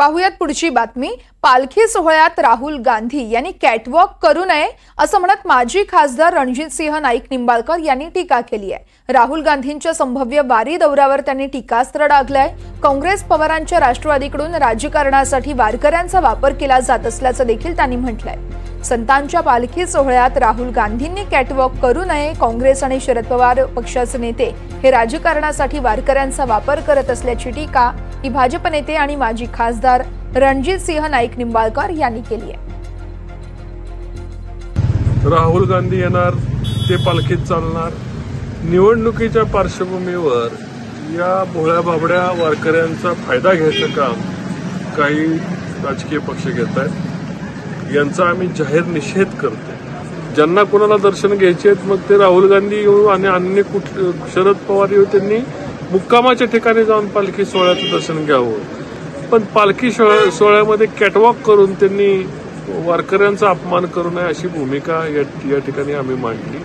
पाहुयात पुढची बातमी। पालखी सोहळ्यात राहुल गांधी यांनी कॅटवॉक करू नये असं म्हणत माजी खासदार रणजितसिंह नाईक निंबाळकर यांनी टीका केली आहे। राहुल गांधींच्या संभाव्य वारी दौऱ्यावर त्यांनी टीकास्त्र डागलंय। काँग्रेस पवारांच्या राष्ट्रवादीकडून राजकारणासाठी वारकऱ्यांचा वापर केला जात असल्याचं देखील त्यांनी म्हटलंय। संतांच्या पालखी सोहळ्यात राहुल गांधींनी कॅटवॉक करू नये। काँग्रेस आणि शरद पवार पक्षाचे नेते हे राजकारणासाठी वारकऱ्यांचा वापर करत असल्याची टीका ही भाजप नेते आणि माजी खासदार रणजितसिंह नाईक निंबाळकर यांनी केली आहे। राहुल गांधी येणार, ते पालखीत चालणार। निवडणुकीच्या पार्श्वभूमीवर या भोळ्या बाबड्या वारकऱ्यांचा फायदा घ्यायचं काम काही राजकीय पक्ष घेत आहेत। यांचा आम्ही जाहीर निषेध करतो। ज्यांना कोणाला दर्शन घ्यायचे आहेत मग ते राहुल गांधी येऊ आणि अन्य शरद पवार येऊ, त्यांनी मुक्कामाच्या ठिकाणी जाऊन पालखी सोहळ्याचं दर्शन घ्यावं। पण पालखी सोहळ्यामध्ये कॅटवॉक करून त्यांनी वारकऱ्यांचा अपमान करू नये अशी भूमिका या ठिकाणी आम्ही मांडली।